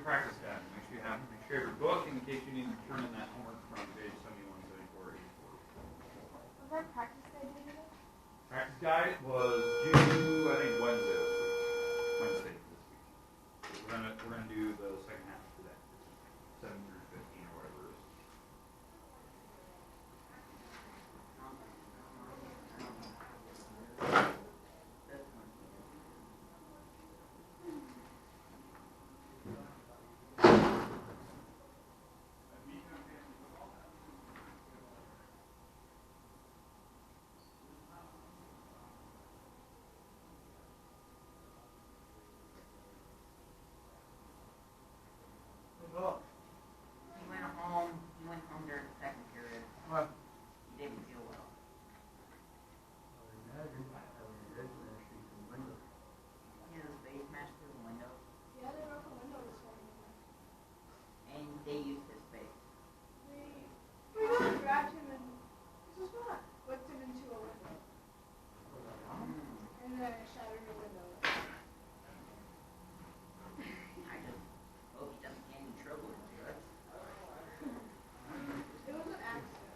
practice guide. Make sure you have your book in case you need to turn in that homework from page 71, 74, 84. Was our practice guide due today? Practice guide was due, I think, Wednesday this week. Wednesday this week. We're gonna do the second half today, 7 through 15 or whatever it is. He went home during the second period. Well, He didn't feel well. He had his face smashed through the window, Yeah, they broke a window this morning. and they used his face. We grabbed him and this was fun. Whipped him into a window. And then I shattered the window. I just hope he doesn't get any trouble with drugs. It was an accident.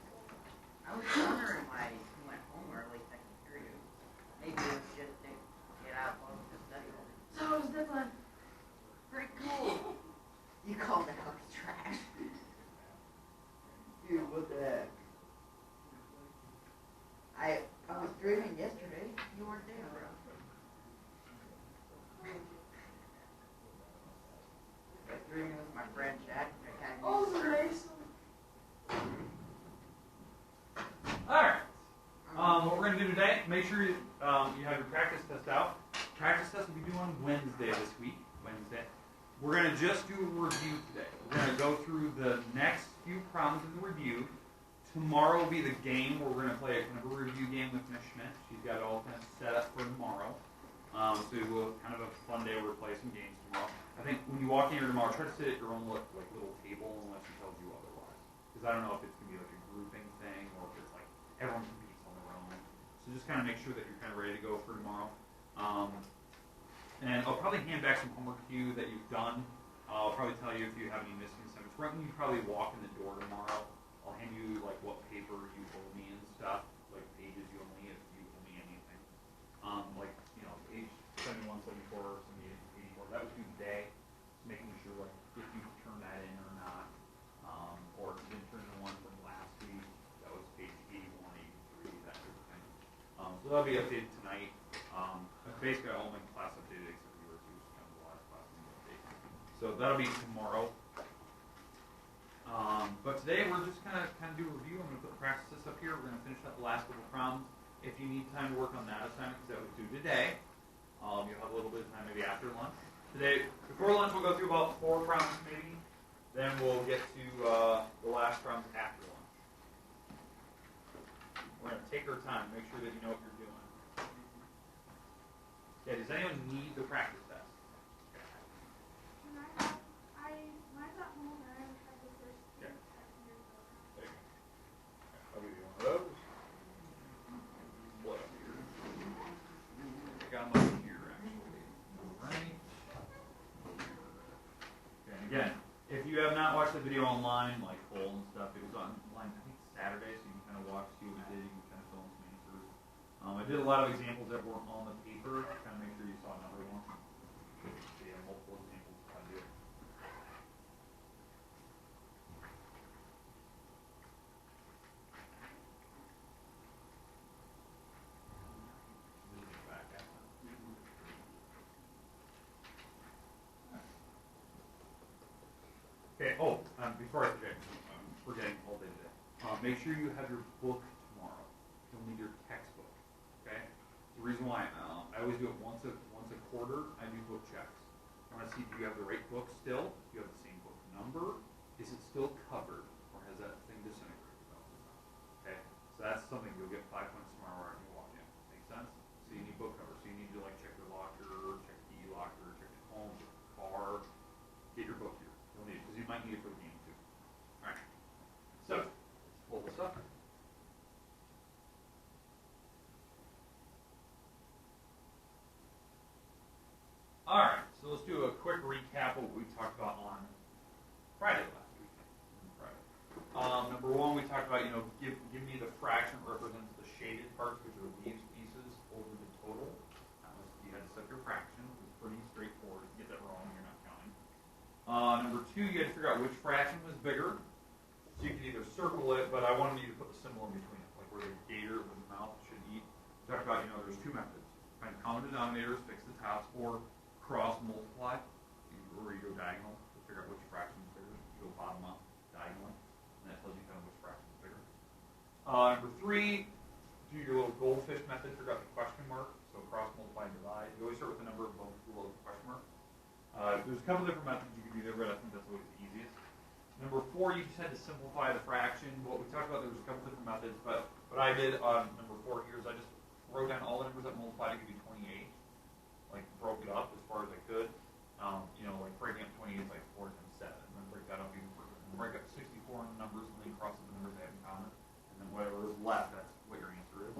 I was wondering why he went home early second period. Maybe it was just to get out of the study hall. So it was this one. Pretty cool. You called the house trash. Dude, what the heck? I was dreaming yesterday. You weren't there, bro. I was dreaming with my friend Chad. Oh, it was amazing. alright. What we're going to do today, make sure you have your practice test out. Practice test will be due on Wednesday this week. Wednesday. We're going to just do a review today. We're going to go through the next few problems in the review. Tomorrow will be the game where we're going to play a kind of a review game with Ms. Schmidt. She's got it all kind of set up for tomorrow. So we'll kind of a fun day where we'll play some games tomorrow. I think when you walk in here tomorrow, try to sit at your own little table unless she tells you otherwise. Because I don't know if it's going to be like a grouping thing or if it's like everyone competes on their own. So just kind of make sure that you're kind of ready to go for tomorrow. And I'll probably hand back some homework to you that you've done. I'll probably tell you if you have any missing assignments. Right when you probably walk in the door tomorrow, I'll hand you like what paper you owe me and stuff, like pages you owe me if you owe me anything. Like, you know, page 71, 74, 78, 84, that was due today. Just making sure like if you turn that in or not. Or if you didn't turn in one from last week, that was page 81, 83, that sort of thing. So that'll be updated tonight. Basically all my class updated except for yours, which is kind of the last class update. So that'll be tomorrow. But today we're just kind of do a review. I'm going to put the practice test up here. We're going to finish up the last couple problems. If you need time to work on that assignment, because that was due today, you'll have a little bit of time maybe after lunch. Today, before lunch, we'll go through about 4 problems maybe. Then we'll get to the last problems after lunch. We're going to take our time, make sure that you know what you're doing. Okay, does anyone need the practice test? Mine's at home and I haven't tried the first Yeah. test years ago. There you go. I'll give you one of those. What up here? I got mine here actually. Alright. Okay, and again, if you have not watched the video online, like full and stuff, it was online I think Saturday, so you can kind of watch, see what we did, you can kind of fill in some answers. I did a lot of examples that weren't on the paper, kind of make sure you saw another one. So you have multiple examples of how to do it. Okay, before I forget, I'm forgetting all day today. Make sure you have your book tomorrow. You'll need your textbook, okay? The reason why, I always do it once a quarter, I do book checks. I want to see if you have the right book still, if you have the same book number, is it still covered, or has that thing disintegrated? Okay, so that's something you'll get 5 points tomorrow when you walk in. Make sense? So you need book cover. So you need to like check your locker, check the locker, check the home, check the car. Get your book here. You'll need it because you might need it for the game too. All right. So let's pull this up. All right. So let's do a quick recap of what we talked about on about, give me the fraction that represents the shaded parts, which are the leaves pieces, over the total. You had to set your fraction. It's pretty straightforward. If you get that wrong, you're not counting. Number 2, you had to figure out which fraction was bigger. So you can either circle it, but I wanted you to put the symbol in between it, like where the gator with the mouth should eat. We talked about, there's 2 methods. Find common denominators, fix the tops, or cross multiply, where you go diagonal to figure out which fraction is bigger. You go bottom up, diagonally, and that tells you kind of which fraction is bigger. Number 3, do your little goldfish method, figure out the question mark. So cross multiply and divide. You always start with the number above below the question mark. There's a couple different methods you can do there, but I think that's always the easiest. Number 4, you just had to simplify the fraction. What we talked about, there was a couple different methods, but what I did on number 4 here is I just wrote down all the numbers that multiplied to give you 28. Like broke it up as far as I could. Like breaking up 28 is like 4 times 7. And then break that up even further. And break up 64 in the numbers and then cross the numbers they have in common. And then whatever is left, that's what your answer is.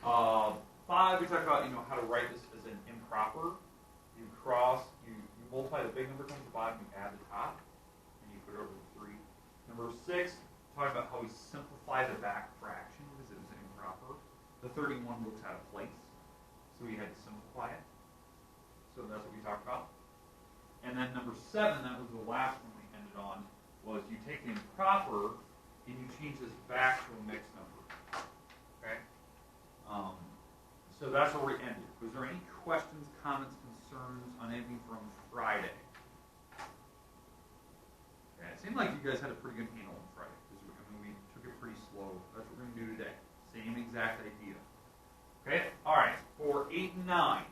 5, we talked about, how to write this as an improper. You multiply the big number times the bottom, you add the top, and you put it over the 3. Number 6, talking about how we simplify the back fraction because it was an improper. The 31 looks out of place, so we had to simplify it. So that's what we talked about. And then number 7, that was the last one we ended on, was you take the improper and you change this back to a mixed number. Okay? So that's where we ended. Was there any questions, comments, concerns on anything from Friday? Okay, it seemed like you guys had a pretty good handle on Friday, because we took it pretty slow. That's what we're going to do today. Same exact idea. Okay? All right. For 8 and 9,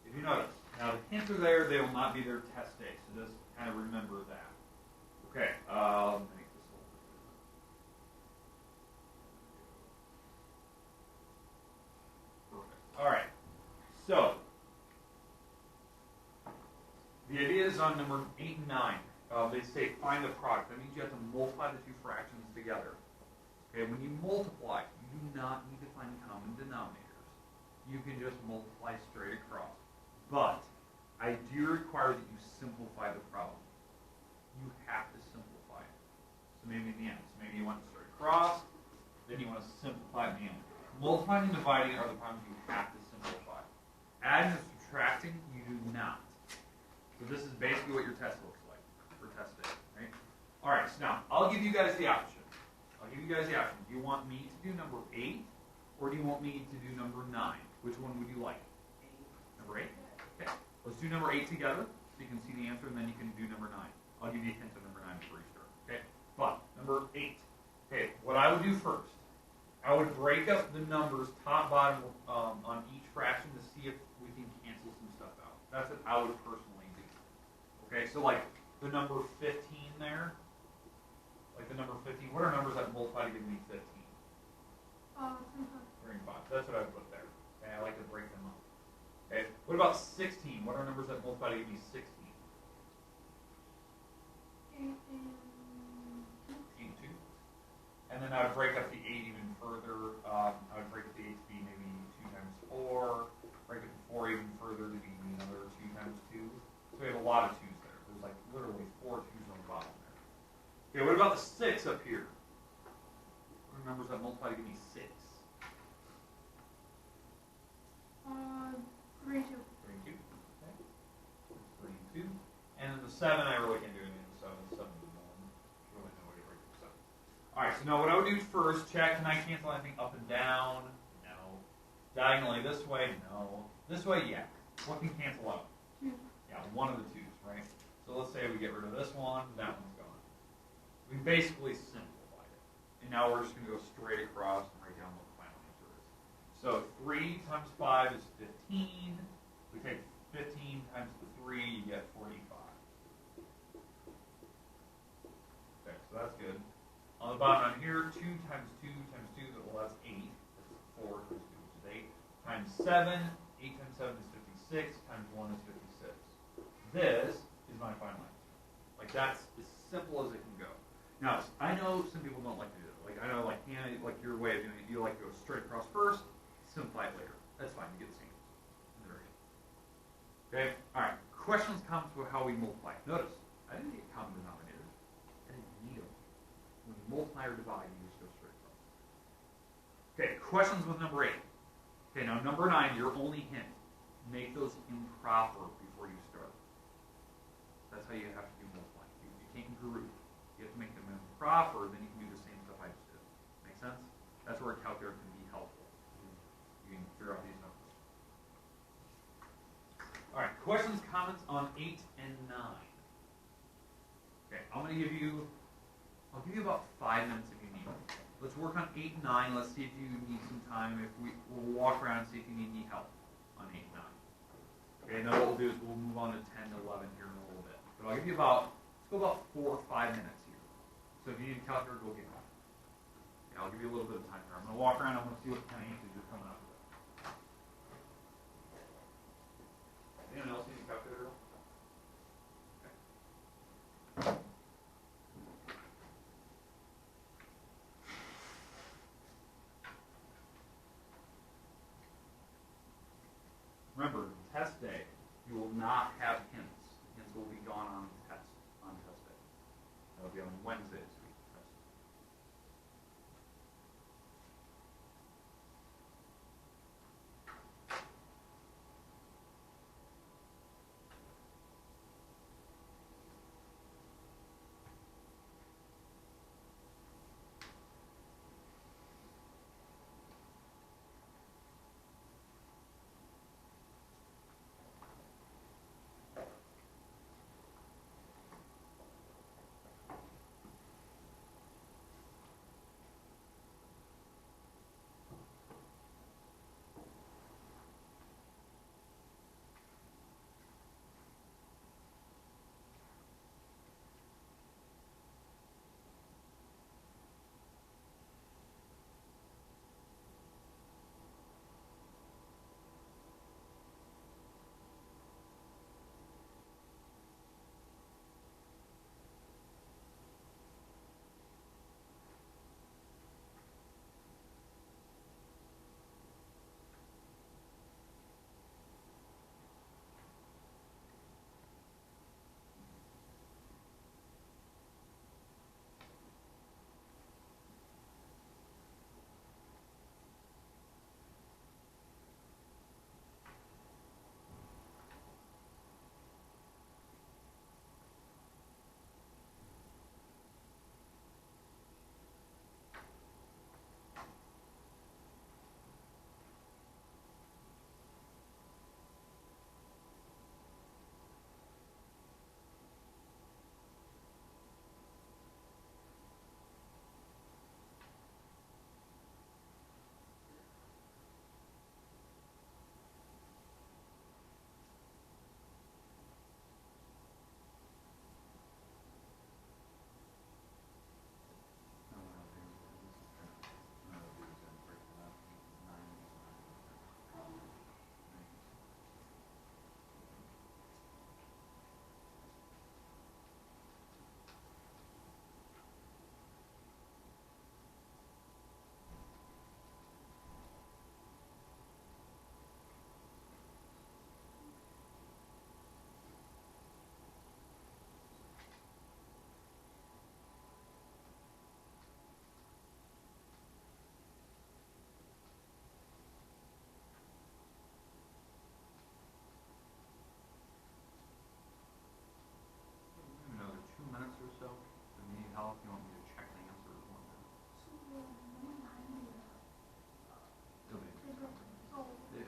if you notice, now the hints are there. They will not be there test day, so just kind of remember that. Okay. Let me make this a little bit bigger. Perfect. All right. So the idea is on number 8 and 9. They say find the product. That means you have to multiply the 2 fractions together. Okay, when you multiply, you do not need to find common denominators. You can just multiply straight across. But I do require that you simplify the problem. You have to simplify it. So maybe in the end. So maybe you want to straight across, then you want to simplify at the end. Multiplying and dividing are the problems you have to simplify. Adding and subtracting, you do not. So this is basically what your test looks like for test day. Right? All right, so now I'll give you guys the option. Do you want me to do number 8, or do you want me to do number 9? Which one would you like? 8. Number 8? Okay. Let's do number 8 together, so you can see the answer, and then you can do number 9. I'll give you a hint of number 9 before you start. Okay? But, number 8. Okay, what I would do first, I would break up the numbers top, bottom, on each fraction to see if we can cancel some stuff out. That's what I would personally do. Okay, so like the number 15 there, like the number 15, what are numbers that multiply to give me 15? 3 and 5. That's what I would put there. Okay, I like to break them up. Okay, what about 16? What are numbers that multiply to give me 16? 8 and 8 and 2. And then I would break up the 8 even further. I would break up the 8 to be maybe 2 times 4. Break up the 4 even further to be another 2 times 2. So we have a lot of 2s there. There's like literally 4 2s on the bottom there. Okay, what about the 6 up here? What are numbers that multiply to give me 6? 3 and 2. 3 and 2. Okay. 3 and 2. And then the 7, I really can't do anything with the 7. The 7 is 1. Really no way to break the 7. Alright, so now what I would do first, check, can I cancel anything up and down? No. Diagonally this way? No. This way? Yeah. What can cancel out? 2. Yeah, one of the 2s, right? So let's say we get rid of this one, that one's gone. We basically simplified it. And now we're just going to go straight across and write down what the final answer is. So 3 times 5 is 15. We take 15 times the 3, you get 45. Okay, so that's good. On the bottom on here, 2 times 2 times 2, well that's 8. That's 4 times 2, which is 8. Times 7, 8 times 7 is 56, times 1 is 56. This is my final answer. Like that's as simple as it can go. Now, I know some people don't like to do it. Like I know, like Hannah, like your way of doing it, you like to go straight across first, simplify it later. That's fine. You get the same. Okay. All right. Questions, comments about how we multiply. Notice, I didn't get common denominators. I didn't need them. When you multiply or divide, you use go straight across. Okay, questions with number 8. Okay, now number 9, your only hint. Make those improper before you start. That's how you have to do multiplying. You can't group. You have to make them improper, then you can do the same stuff I just did. Make sense? That's where a calculator can be helpful. You can figure out these numbers. Alright, questions, comments on 8 and 9. Okay, I'll give you about 5 minutes if you need. Let's work on 8 and 9. Let's see if you need some time. We'll walk around and see if you need any help on 8 and 9. Okay, and then what we'll do is we'll move on to 10 and 11 here in a little bit. But I'll give you let's go about 4 or 5 minutes here. So if you need a calculator, go get one. Okay, I'll give you a little bit of time here. I'm going to walk around. I want to see what kind of answers you're coming up with. Anyone else need a calculator? Okay. Remember, test day, you will not have hints. Hints will be gone on test day. That'll be on Wednesday this week.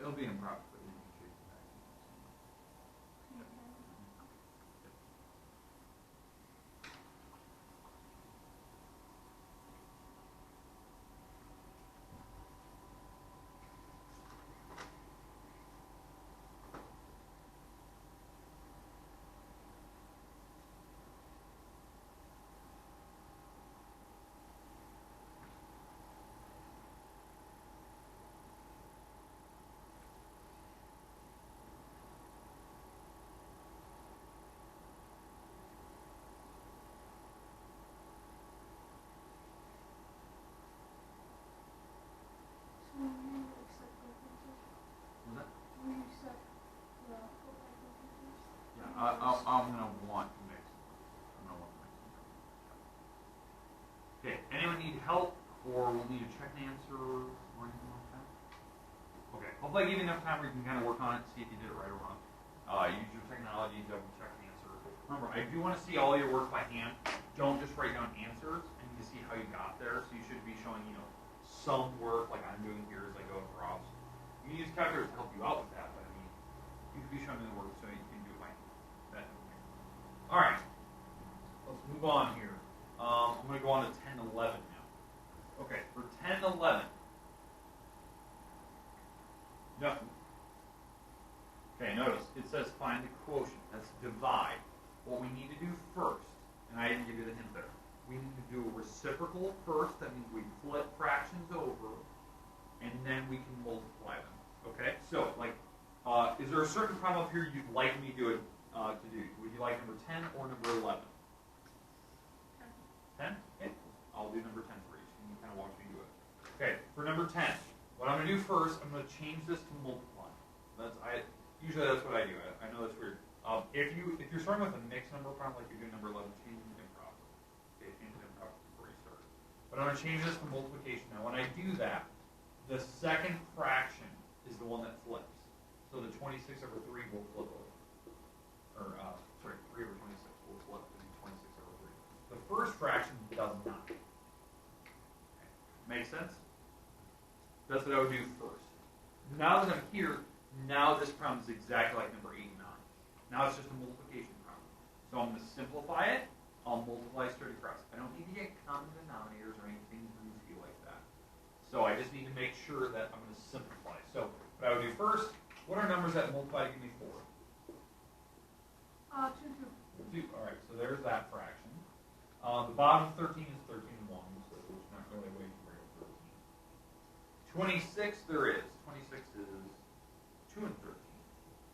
It'll be improper, but you can change it back. I'm going to want to mix them. Okay, anyone need help or we'll need to check an answer or anything like that? Okay, hopefully I give you enough time where you can kind of work on it, see if you did it right or wrong. Use your technology, double check the answer. Remember, I do want to see all your work by hand. Don't just write down answers. I need to see how you got there. So you should be showing, some work like I'm doing here as I go across. You can use calculators to help you out with that, but I mean, you could be showing me the work so you can do it by hand. All right, let's move on here. I'm going to go on to 10:11 now. Okay, for 10:11. No. Okay, notice it says find the quotient. That's divide. What we need to do first, and I didn't give you the hint there, we need to do a reciprocal first. That means we flip fractions over, and then we can multiply them. Okay? So, is there a certain problem up here you'd like me to do? Would you like number 10 or number 11? 10? Okay. I'll do number 10 for you, so you can kind of watch me do it. Okay, for number 10, what I'm going to do first, I'm going to change this to multiply. Usually that's what I do. I know that's weird. If you're starting with a mixed number problem like you're doing number 11, change it to improper. Okay, change it to improper before you start. But I'm going to change this to multiplication. Now, when I do that, the second fraction is the one that flips. So the 26 over 3 will flip over. 3 over 26 will flip to be 26 over 3. The first fraction does not. Okay. Make sense? That's what I would do first. Now that I'm here, now this problem is exactly like number 8 and 9. Now it's just a multiplication problem. So I'm going to simplify it. I'll multiply straight across. I don't need to get common denominators or anything goofy like that. So I just need to make sure that I'm going to simplify. So what I would do first, what are numbers that multiply to give me 4? 2. 2. All right, so there's that fraction. The bottom of 13 is 13 and 1, so it's not really a way to bring up 13. 26 there is. 26 is 2 and 13.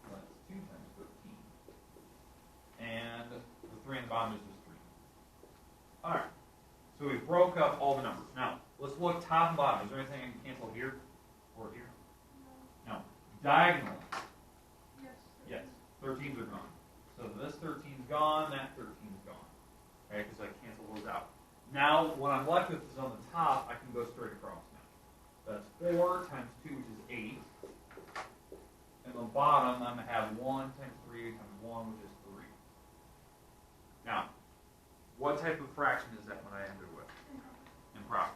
Well, that's 2 times 13. And the 3 on the bottom is just 3. All right. So we broke up all the numbers. Now, let's look top and bottom. Is there anything I can cancel here or here? No. Diagonally. Yes. 13s are gone. So this 13's gone, that 13's gone. Okay, because I cancel those out. Now, what I'm left with is on the top, I can go straight across now. That's 4 times 2, which is 8. And on the bottom, I'm going to have 1 times 3 times 1, which is 3. Now, what type of fraction is that when I end it with? Improper.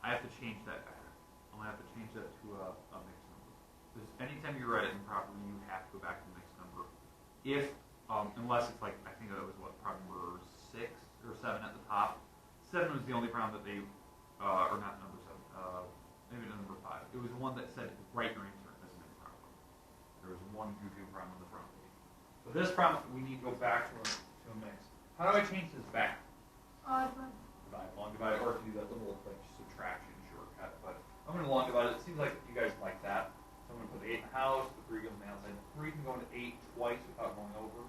I have to change that back. I'm going to have to change that to a mixed number. Because anytime you write it improperly, you have to go back to the mixed number. Unless it's like, I think that was problem number 6 or 7 at the top. 7 was the only problem that they, or not number 7, maybe number 5. It was the one that said write your answer as an improper. There was one goofy problem on the front page. So this problem, we need to go back to a mix. How do I change this back? Divide, long divide, or to do that little subtraction shortcut. But I'm going to long divide it. It seems like you guys like that. So I'm going to put the 8 in the house, the 3 goes on the outside. 3 can go into 8 twice without going over.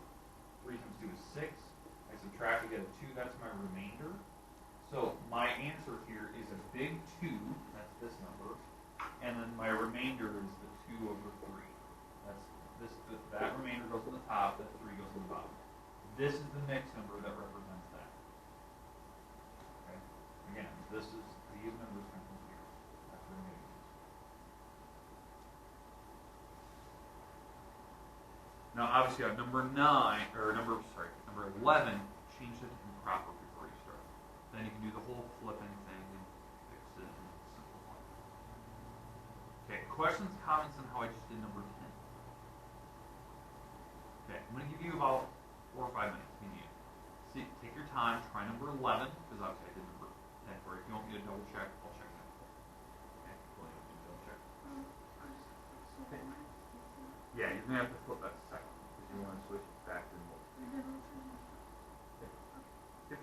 3 times 2 is 6. I subtract, I get a 2, that's my remainder. So my answer here is a big 2, that's this number. And then my remainder is the 2 over 3. That remainder goes on the top, that 3 goes on the bottom. This is the mixed number that represents that. Okay? Again, these numbers come from here. That's remainder. Now, obviously, I have number 11, change it to improper before you start. Then you can do the whole flipping thing and fix it and simplify it. Okay, questions, comments on how I just did number 10? Okay, I'm going to give you about 4 or 5 minutes if you need it. See, take your time, try number 11, because obviously I did number 10 for you. If you want me to double check, I'll check that. Okay, well, you want me to double check. Okay. Yeah, you're going to have to flip that second, because you want to switch back to the multiple. Okay. Yep.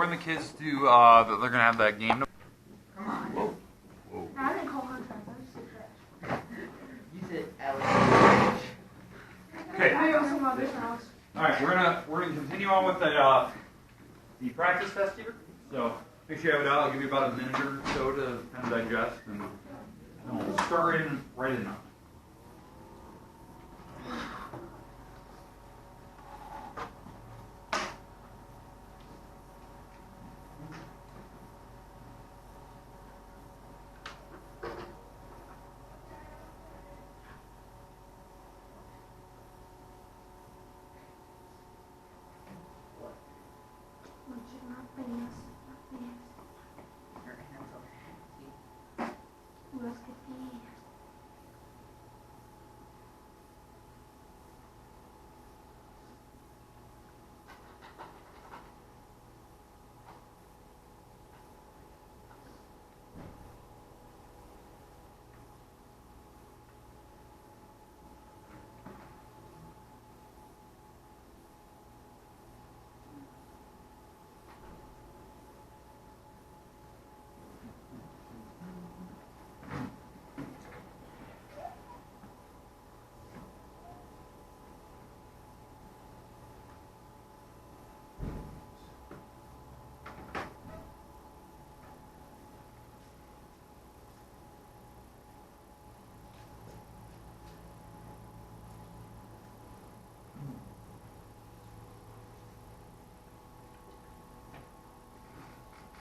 remind the kids to that they're gonna have that game. Come on. Whoa. Whoa. I didn't call her trash. I just said trash. You said Alex. Okay. I also know this house. All right, we're gonna continue on with the practice test here. So make sure you have it out. I'll give you about a minute or so to kind of digest, and we'll start right in now. Her hands on her.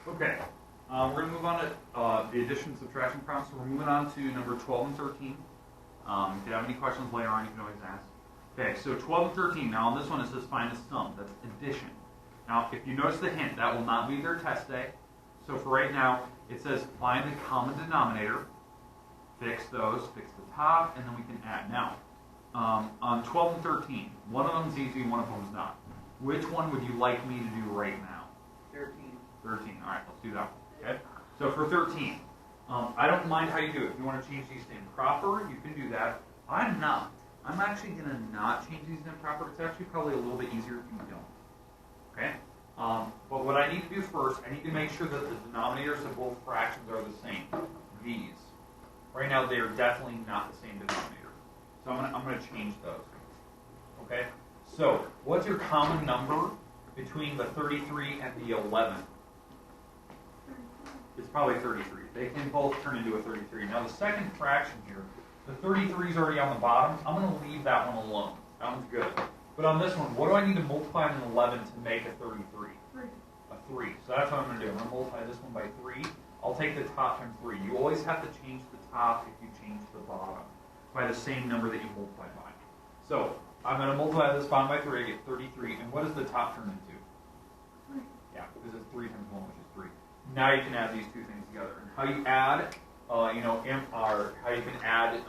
Okay, we're going to move on to the addition and subtraction problems. So we're moving on to number 12 and 13. If you have any questions later on, you can always ask. Okay, so 12 and 13. Now on this one it says find the sum. That's addition. Now if you notice the hint, that will not be their test day. So for right now, it says find the common denominator. Fix those, fix the top, and then we can add. Now, on 12 and 13, one of them is easy, one of them is not. Which one would you like me to do right now? 13. 13. All right, let's do that one. Okay. So for 13, I don't mind how you do it. If you want to change these to improper, you can do that. I'm not. I'm actually going to not change these to improper. It's actually probably a little bit easier if you don't. Okay. But what I need to do first, I need to make sure that the denominators of both fractions are the same. These. Right now, they are definitely not the same denominator. So I'm going to change those. Okay. So what's your common number between the 33 and the 11? It's probably 33. They can both turn into a 33. Now the second fraction here, the 33 is already on the bottom. I'm going to leave that one alone. That one's good. But on this one, what do I need to multiply an 11 to make a 33? 3. A 3. So that's what I'm going to do. I'm going to multiply this one by 3. I'll take the top times 3. You always have to change the top if you change the bottom by the same number that you multiply by. So I'm going to multiply this bottom by 3. I get 33. And what does the top turn into? 3. Yeah, because it's 3 times 1, which is 3. Now you can add these two things together. And how you add, how you can add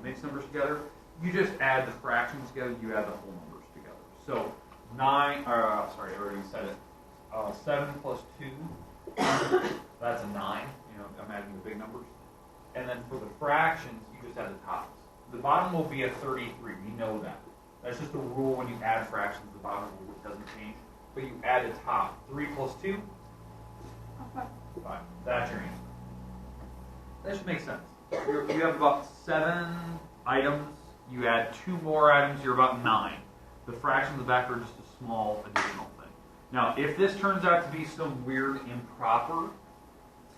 mixed numbers together, you just add the fractions together, you add the whole numbers together. So 9, I already said it. 7 plus 2, that's a 9. I'm adding the big numbers. And then for the fractions, you just add the tops. The bottom will be a 33. We know that. That's just a rule when you add fractions. The bottom rule doesn't change. But you add the top. 3 plus 2? 5. That's your answer. That should make sense. You have about 7 items. You add 2 more items, you're about 9. The fractions in the back are just a small additional thing. Now, if this turns out to be some weird improper,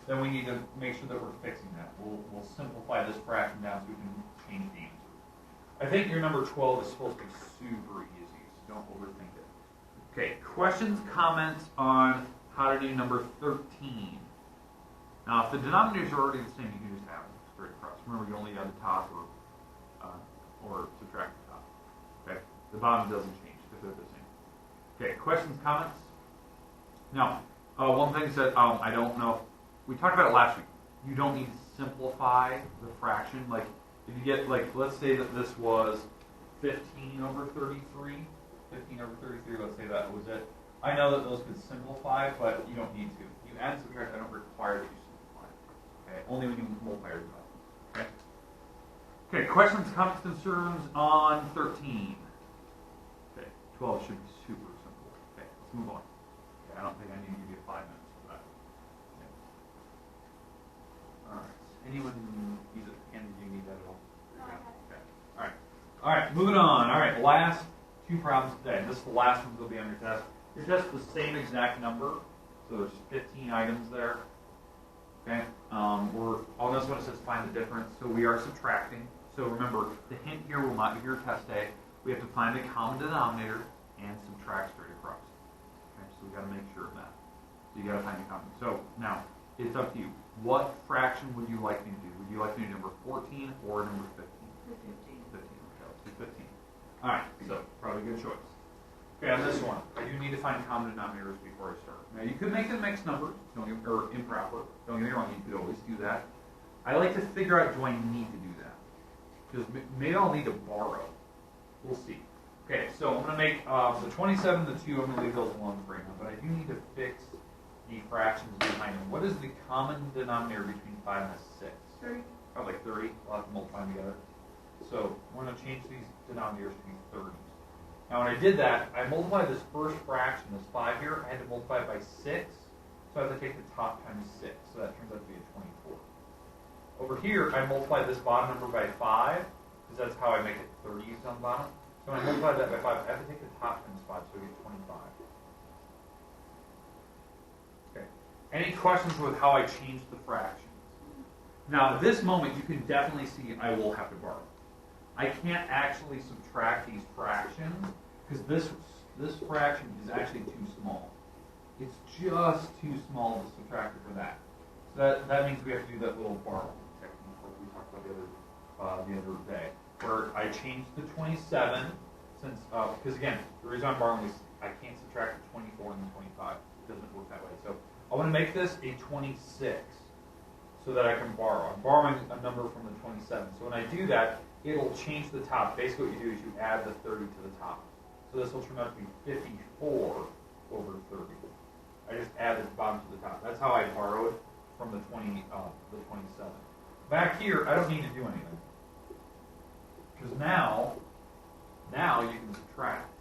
then we need to make sure that we're fixing that. We'll simplify this fraction down so we can change the answer. I think your number 12 is supposed to be super easy, so don't overthink it. Okay, questions, comments on how to do number 13. Now, if the denominators are already the same, you can just add them straight across. Remember, you only add the top or subtract the top. Okay, the bottom doesn't change if they're the same. Okay, questions, comments? Now, one thing is that I don't know. We talked about it last week. You don't need to simplify the fraction. Like, if you get, let's say that this was 15 over 33. 15 over 33, let's say that was it. I know that those could simplify, but you don't need to. You add and subtract, I don't require that you simplify. Okay, only when you multiply or divide. Okay? Okay, questions, comments, concerns on 13. Okay, 12 should be super simple. Okay, let's move on. Okay, I don't Anyone use it? And do you need that at all? No, I got it. Okay. All right, moving on. All right, last two problems today. This is the last one that'll be on your test. Your test is the same exact number, so there's 15 items there. Okay, I'll notice what it says find the difference. So we are subtracting. So remember, the hint here will not be your test day. We have to find the common denominator and subtract straight across. Okay, so we got to make sure of that. So you got to find the common. So now, it's up to you. What fraction would you like me to do? Would you like me to do number 14 or number 15? 15. 15. Okay, let's do 15. All right, so probably a good choice. Okay, on this one, I do need to find common denominators before I start. Now, you could make them mixed numbers, or improper. Don't get me wrong, you could always do that. I like to figure out, do I need to do that? Because maybe I'll need to borrow. We'll see. Okay, so I'm going to make the 27 and the 2, I'm going to leave those alone for now, but I do need to fix the fractions behind them. What is the common denominator between 5 and a 6? 30. Probably like 30. We'll have to multiply them together. So we're going to change these denominators to be 30s. Now when I did that, I multiplied this first fraction, this 5 here, I had to multiply it by 6. So I have to take the top times 6. So that turns out to be a 24. Over here, I multiplied this bottom number by 5, because that's how I make it 30s on the bottom. So when I multiply that by 5, I have to take the top times 5, so I get 25. Okay. Any questions with how I changed the fractions? Now, at this moment, you can definitely see I will have to borrow. I can't actually subtract these fractions, because this fraction is actually too small. It's just too small to subtract it for that. So that means we have to do that little borrowing technique like we talked about the other day, where I changed the 27, since because again, the reason I'm borrowing is I can't subtract the 24 and the 25. It doesn't work that way. So I want to make this a 26 so that I can borrow. I'm borrowing a number from the 27. So when I do that, it'll change the top. Basically what you do is you add the 30 to the top. So this will turn out to be 54 over 30. I just added the bottom to the top. That's how I borrowed from the 27. Back here, I don't need to do anything. Because now you can subtract.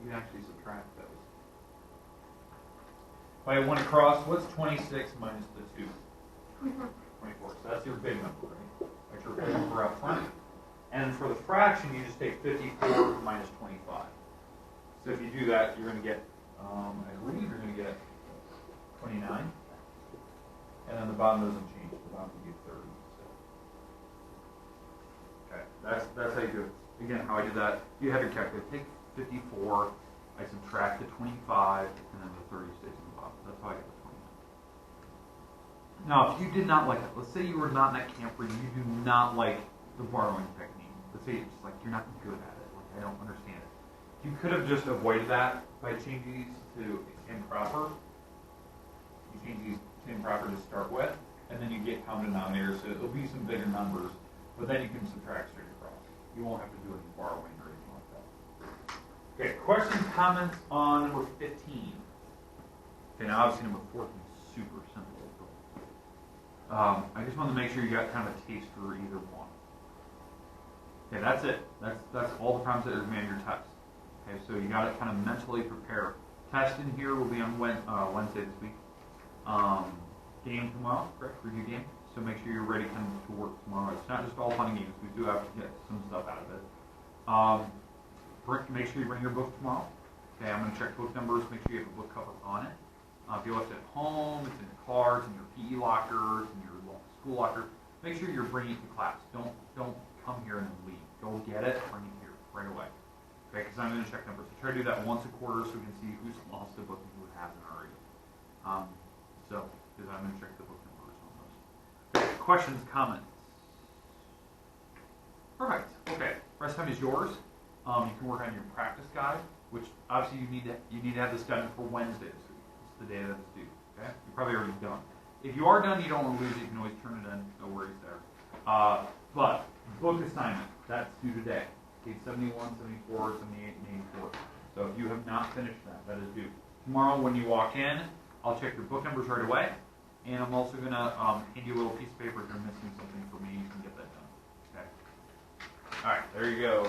You can actually subtract those. If I went across, what's 26 minus the 2? 24. So that's your big number, right? That's your big number up front. And for the fraction, you just take 54 minus 25. So if you do that, you're going to get, I believe you're going to get 29. And then the bottom doesn't change. The bottom will be 30. So. Okay, that's how you do it. Again, how I did that, you have your calculator. Take 54, I subtract the 25, and then the 30 stays in the bottom. That's how I get the 29. Now, if you did not like it, let's say you were not in that camp where you do not like the borrowing technique. Let's say it's just like you're not good at it. Like I don't understand it. You could have just avoided that by changing these to improper. You change these to improper to start with, and then you get common denominators. So it'll be some bigger numbers, but then you can subtract straight across. You won't have to do any borrowing or anything like that. Okay, questions, comments on number 15. Okay, now obviously number 14 is super simple. I just want to make sure you got kind of a taste for either one. Okay, that's it. That's all the problems that are made on your test. Okay, so you got to kind of mentally prepare. Test in here will be on Wednesday this week. Game tomorrow, correct? Review game. So make sure you're ready kind of to work tomorrow. It's not just all fun and games. We do have to get some stuff out of it. Make sure you bring your book tomorrow. Okay, I'm going to check book numbers. Make sure you have a book cover on it. If you left it at home, it's in your car, it's in your PE lockers, in your school locker. Make sure you're bringing it to class. Don't come here and then leave. Go get it, bring it here right away. Okay, because I'm going to check numbers. So try to do that once a quarter so we can see who's lost a book and who hasn't already. Because I'm going to check the book numbers on those. Okay, questions, comments? Perfect. Okay, rest time is yours. You can work on your practice guide, which obviously you need to have this done for Wednesday this week. It's the day that it's due. Okay, you're probably already done. If you are done, you don't want to lose it. You can always turn it in. No worries there. But book assignment, that's due today. Page 71, 74, 78, and 84. So if you have not finished that, that is due. Tomorrow when you walk in, I'll check your book numbers right away. And I'm also going to hand you a little piece of paper if you're missing something for me. You can get that done. Okay. All right, there you go.